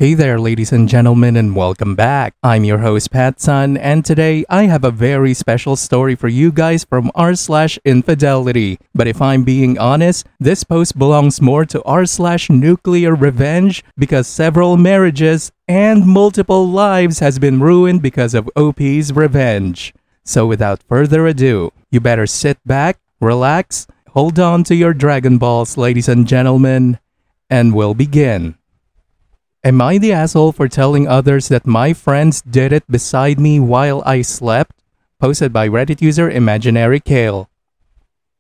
Hey there, ladies and gentlemen, and welcome back. I'm your host, Pattsun, and today I have a very special story for you guys from r/infidelity. But if I'm being honest, this post belongs more to r/NuclearRevenge because several marriages and multiple lives has been ruined because of OP's revenge. So without further ado, you better sit back, relax, hold on to your Dragon Balls, ladies and gentlemen, and we'll begin. Am I the asshole for telling others that my friends did it beside me while I slept? Posted by Reddit user Imaginary Kale.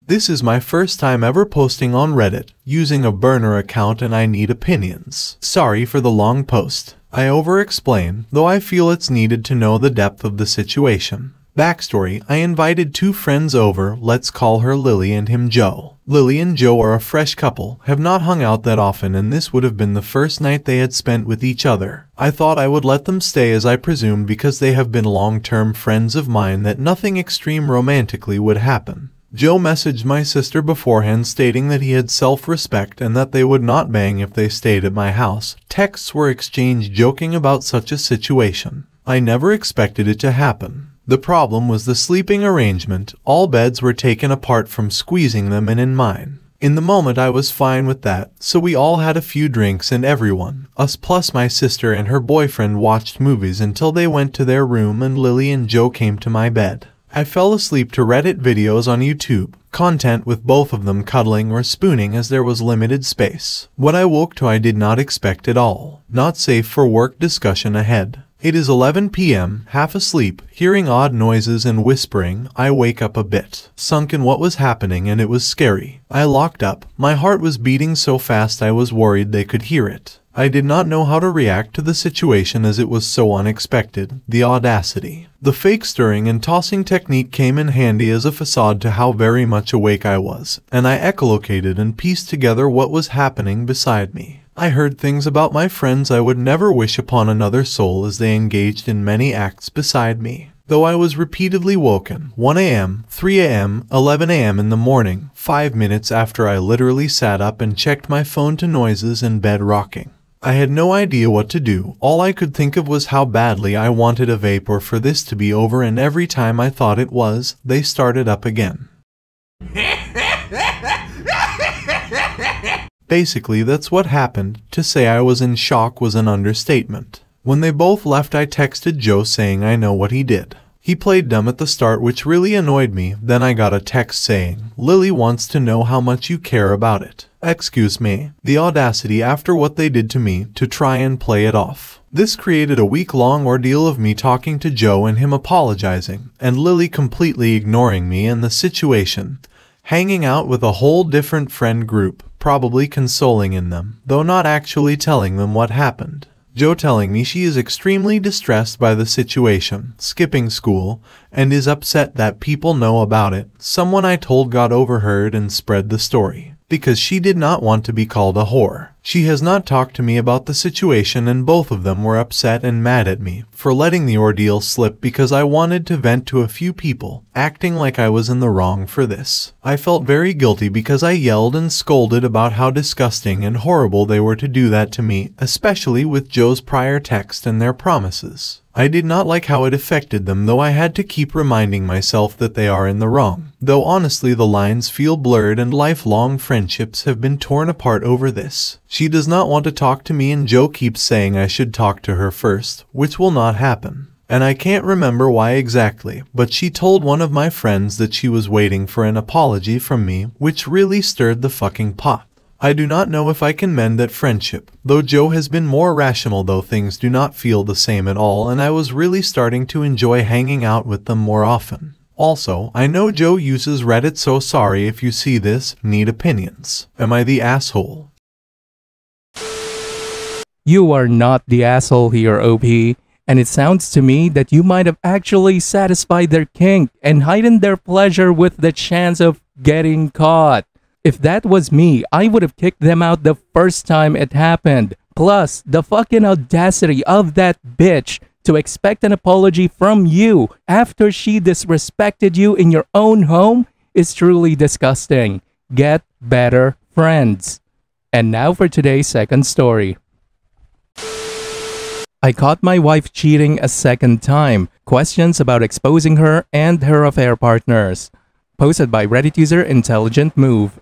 This is my first time ever posting on Reddit, using a burner account, and I need opinions. Sorry for the long post. I over-explain, though I feel it's needed to know the depth of the situation. Backstory: I invited two friends over, let's call her Lily and him Joe. Lily and Joe are a fresh couple, have not hung out that often, and this would have been the first night they had spent with each other. I thought I would let them stay as I presumed because they have been long-term friends of mine that nothing extreme romantically would happen. Joe messaged my sister beforehand stating that he had self-respect and that they would not bang if they stayed at my house. Texts were exchanged joking about such a situation. I never expected it to happen. The problem was the sleeping arrangement. All beds were taken apart from squeezing them in mine. In the moment I was fine with that, so we all had a few drinks and everyone, us plus my sister and her boyfriend, watched movies until they went to their room and Lily and Joe came to my bed. I fell asleep to Reddit videos on YouTube, content with both of them cuddling or spooning as there was limited space. What I woke to I did not expect at all. Not safe for work discussion ahead. It is 11 p.m., half asleep, hearing odd noises and whispering. I wake up a bit, sunk in what was happening, and it was scary. I locked up. My heart was beating so fast I was worried they could hear it. I did not know how to react to the situation as it was so unexpected. The audacity. The fake stirring and tossing technique came in handy as a facade to how very much awake I was, and I echolocated and pieced together what was happening beside me. I heard things about my friends I would never wish upon another soul as they engaged in many acts beside me. Though I was repeatedly woken, 1 a.m., 3 a.m., 11 a.m. in the morning, 5 minutes after I literally sat up and checked my phone to noises and bed rocking. I had no idea what to do. All I could think of was how badly I wanted a vape or for this to be over, and every time I thought it was, they started up again. Basically, that's what happened. To say I was in shock was an understatement. When they both left, I texted Joe saying I know what he did. He played dumb at the start, which really annoyed me. Then I got a text saying, Lily wants to know how much you care about it. Excuse me. The audacity after what they did to me to try and play it off. This created a week-long ordeal of me talking to Joe and him apologizing, and Lily completely ignoring me and the situation. Hanging out with a whole different friend group, probably consoling in them, though not actually telling them what happened. Joe telling me she is extremely distressed by the situation, skipping school, and is upset that people know about it. Someone I told got overheard and spread the story, because she did not want to be called a whore. She has not talked to me about the situation, and both of them were upset and mad at me for letting the ordeal slip because I wanted to vent to a few people, acting like I was in the wrong for this. I felt very guilty because I yelled and scolded about how disgusting and horrible they were to do that to me, especially with Joe's prior text and their promises. I did not like how it affected them, though I had to keep reminding myself that they are in the wrong. Though honestly the lines feel blurred and lifelong friendships have been torn apart over this. She does not want to talk to me and Joe keeps saying I should talk to her first, which will not happen. And I can't remember why exactly, but she told one of my friends that she was waiting for an apology from me, which really stirred the fucking pot. I do not know if I can mend that friendship, though Joe has been more rational, though things do not feel the same at all, and I was really starting to enjoy hanging out with them more often. Also, I know Joe uses Reddit, so sorry if you see this. Need opinions. Am I the asshole? You are not the asshole here, OP, and it sounds to me that you might have actually satisfied their kink and heightened their pleasure with the chance of getting caught. If that was me, I would have kicked them out the first time it happened. Plus, the fucking audacity of that bitch to expect an apology from you after she disrespected you in your own home is truly disgusting. Get better friends. And now for today's second story. I caught my wife cheating a second time. Questions about exposing her and her affair partners. Posted by Reddit user Intelligent Move.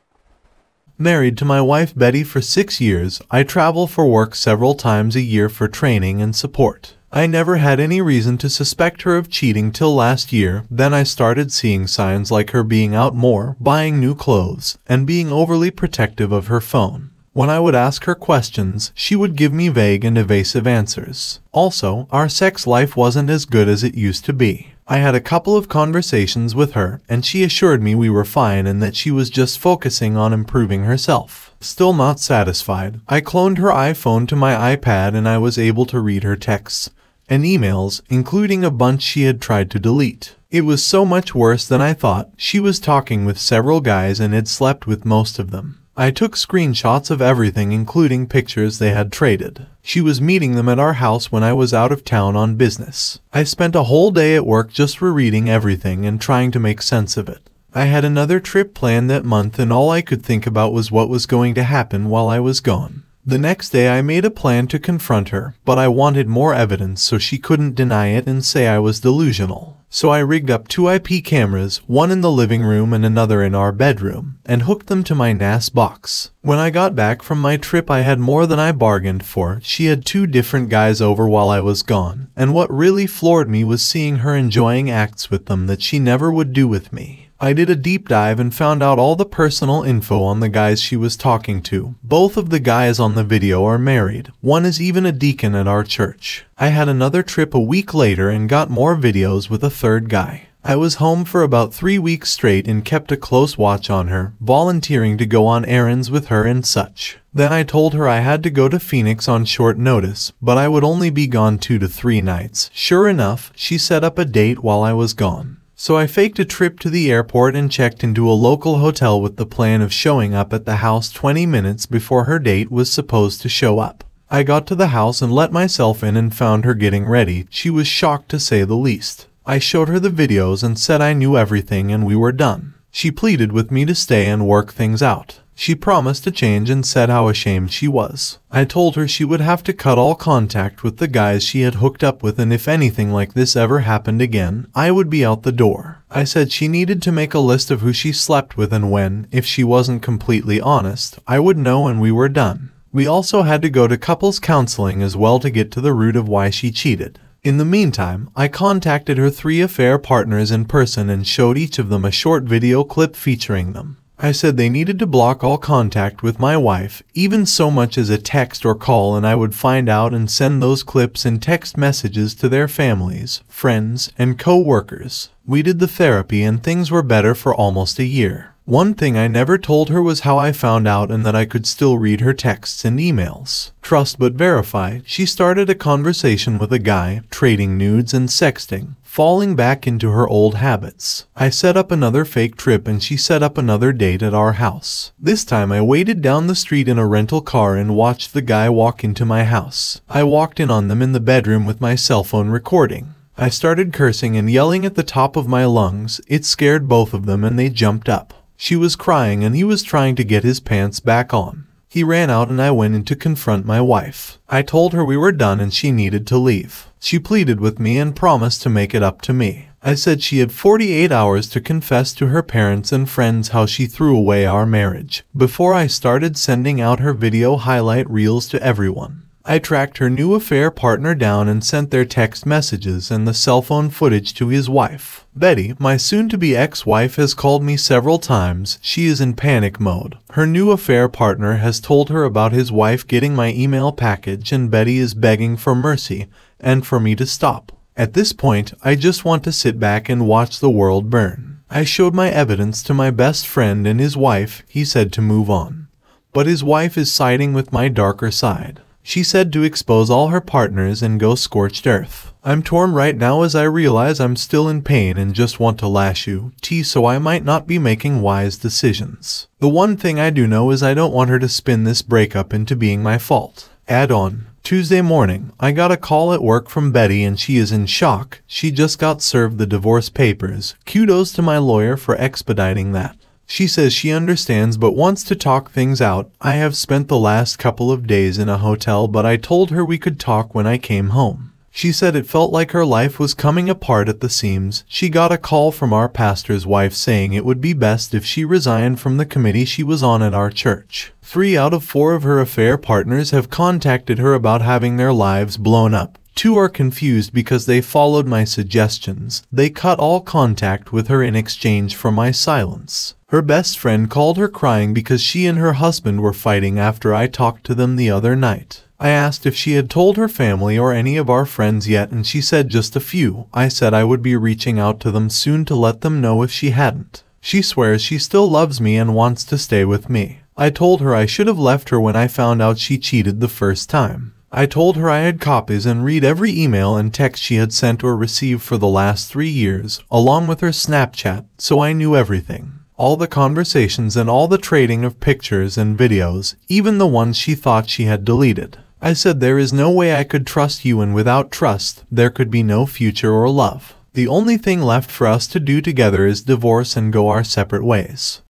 Married to my wife Betty for 6 years, I travel for work several times a year for training and support. I never had any reason to suspect her of cheating till last year. Then I started seeing signs like her being out more, buying new clothes, and being overly protective of her phone. When I would ask her questions, she would give me vague and evasive answers. Also, our sex life wasn't as good as it used to be. I had a couple of conversations with her, and she assured me we were fine and that she was just focusing on improving herself. Still not satisfied, I cloned her iPhone to my iPad and I was able to read her texts and emails, including a bunch she had tried to delete. It was so much worse than I thought. She was talking with several guys and had slept with most of them. I took screenshots of everything, including pictures they had traded. She was meeting them at our house when I was out of town on business. I spent a whole day at work just rereading everything and trying to make sense of it. I had another trip planned that month and all I could think about was what was going to happen while I was gone. The next day I made a plan to confront her, but I wanted more evidence so she couldn't deny it and say I was delusional. So I rigged up 2 IP cameras, one in the living room and another in our bedroom, and hooked them to my NAS box. When I got back from my trip I had more than I bargained for. She had 2 different guys over while I was gone, and what really floored me was seeing her enjoying acts with them that she never would do with me. I did a deep dive and found out all the personal info on the guys she was talking to. Both of the guys on the video are married. One is even a deacon at our church. I had another trip a week later and got more videos with a third guy. I was home for about 3 weeks straight and kept a close watch on her, volunteering to go on errands with her and such. Then I told her I had to go to Phoenix on short notice, but I would only be gone 2 to 3 nights. Sure enough, she set up a date while I was gone. So I faked a trip to the airport and checked into a local hotel with the plan of showing up at the house 20 minutes before her date was supposed to show up. I got to the house and let myself in and found her getting ready. She was shocked to say the least. I showed her the videos and said I knew everything and we were done. She pleaded with me to stay and work things out. She promised to change and said how ashamed she was. I told her she would have to cut all contact with the guys she had hooked up with, and if anything like this ever happened again, I would be out the door. I said she needed to make a list of who she slept with and when, if she wasn't completely honest, I would know and we were done. We also had to go to couples counseling as well to get to the root of why she cheated. In the meantime, I contacted her 3 affair partners in person and showed each of them a short video clip featuring them. I said they needed to block all contact with my wife, even so much as a text or call, and I would find out and send those clips and text messages to their families, friends, and co-workers. We did the therapy and things were better for almost a year. One thing I never told her was how I found out and that I could still read her texts and emails. Trust but verify, she started a conversation with a guy, trading nudes and sexting, falling back into her old habits. I set up another fake trip and she set up another date at our house. This time I waited down the street in a rental car and watched the guy walk into my house. I walked in on them in the bedroom with my cell phone recording. I started cursing and yelling at the top of my lungs. It scared both of them and they jumped up. She was crying and he was trying to get his pants back on. He ran out and I went in to confront my wife. I told her we were done and she needed to leave. She pleaded with me and promised to make it up to me. I said she had 48 hours to confess to her parents and friends how she threw away our marriage, before I started sending out her video highlight reels to everyone. I tracked her new affair partner down and sent their text messages and the cell phone footage to his wife. Betty, my soon-to-be ex-wife, has called me several times. She is in panic mode. Her new affair partner has told her about his wife getting my email package, and Betty is begging for mercy and for me to stop. At this point, I just want to sit back and watch the world burn. I showed my evidence to my best friend and his wife. He said to move on. But his wife is siding with my darker side. She said to expose all her partners and go scorched earth. I'm torn right now as I realize I'm still in pain and just want to lash you, so I might not be making wise decisions. The one thing I do know is I don't want her to spin this breakup into being my fault. Add on. Tuesday morning, I got a call at work from Betty and she is in shock. She just got served the divorce papers. Kudos to my lawyer for expediting that. She says she understands but wants to talk things out. I have spent the last couple of days in a hotel, but I told her we could talk when I came home. She said it felt like her life was coming apart at the seams. She got a call from our pastor's wife saying it would be best if she resigned from the committee she was on at our church. 3 out of 4 of her affair partners have contacted her about having their lives blown up. 2 are confused because they followed my suggestions. They cut all contact with her in exchange for my silence. Her best friend called her crying because she and her husband were fighting after I talked to them the other night. I asked if she had told her family or any of our friends yet, and she said just a few. I said I would be reaching out to them soon to let them know if she hadn't. She swears she still loves me and wants to stay with me. I told her I should have left her when I found out she cheated the first time. I told her I had copies and read every email and text she had sent or received for the last 3 years, along with her Snapchat, so I knew everything. All the conversations and all the trading of pictures and videos, even the ones she thought she had deleted. I said there is no way I could trust you, and without trust, there could be no future or love. The only thing left for us to do together is divorce and go our separate ways.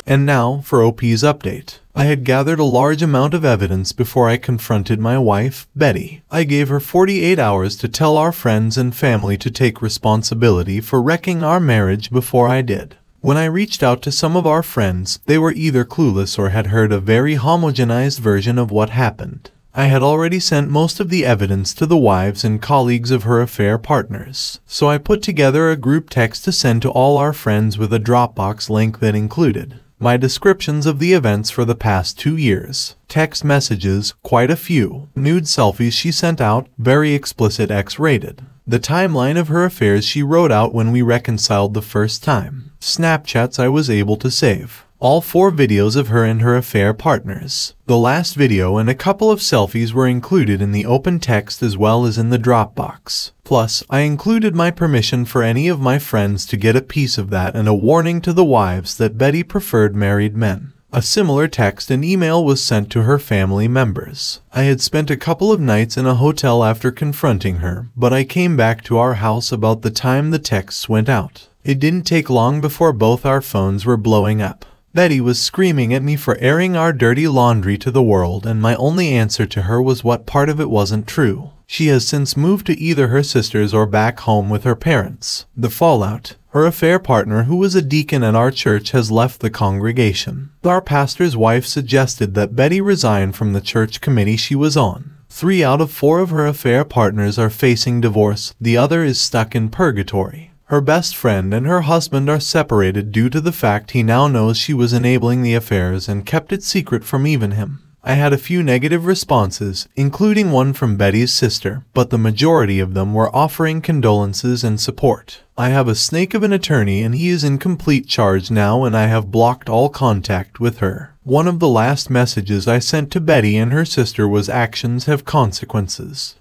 And now for OP's update. I had gathered a large amount of evidence before I confronted my wife, Betty. I gave her 48 hours to tell our friends and family to take responsibility for wrecking our marriage before I did. When I reached out to some of our friends, they were either clueless or had heard a very homogenized version of what happened. I had already sent most of the evidence to the wives and colleagues of her affair partners, so I put together a group text to send to all our friends with a Dropbox link that included my descriptions of the events for the past 2 years, text messages, quite a few, nude selfies she sent out, very explicit X-rated, the timeline of her affairs she wrote out when we reconciled the first time, Snapchats I was able to save, all 4 videos of her and her affair partners. The last video and a couple of selfies were included in the open text as well as in the Dropbox. Plus, I included my permission for any of my friends to get a piece of that and a warning to the wives that Betty preferred married men. A similar text and email was sent to her family members. I had spent a couple of nights in a hotel after confronting her, but I came back to our house about the time the texts went out. It didn't take long before both our phones were blowing up. Betty was screaming at me for airing our dirty laundry to the world, and my only answer to her was what part of it wasn't true. She has since moved to either her sister's or back home with her parents. The fallout: her affair partner, who was a deacon at our church, has left the congregation. Our pastor's wife suggested that Betty resign from the church committee she was on. 3 out of 4 of her affair partners are facing divorce. The other is stuck in purgatory. Her best friend and her husband are separated due to the fact he now knows she was enabling the affairs and kept it secret from even him. I had a few negative responses, including one from Betty's sister, but the majority of them were offering condolences and support. I have a snake of an attorney and he is in complete charge now, and I have blocked all contact with her. One of the last messages I sent to Betty and her sister was "Actions have consequences."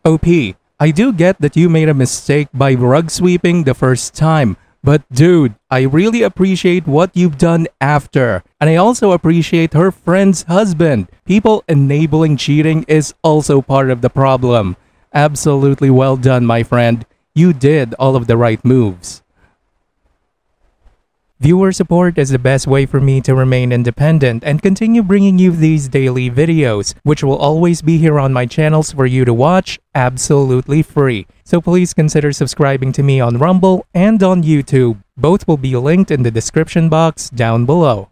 OP, I do get that you made a mistake by rug sweeping the first time, but dude, I really appreciate what you've done after. And I also appreciate her friend's husband. People enabling cheating is also part of the problem. Absolutely well done, my friend. You did all of the right moves. Viewer support is the best way for me to remain independent and continue bringing you these daily videos, which will always be here on my channels for you to watch absolutely free. So please consider subscribing to me on Rumble and on YouTube. Both will be linked in the description box down below.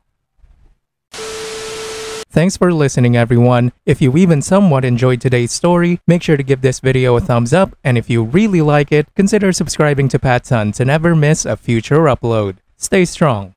Thanks for listening, everyone. If you even somewhat enjoyed today's story, make sure to give this video a thumbs up, and if you really like it, consider subscribing to PattSun to never miss a future upload. Stay strong.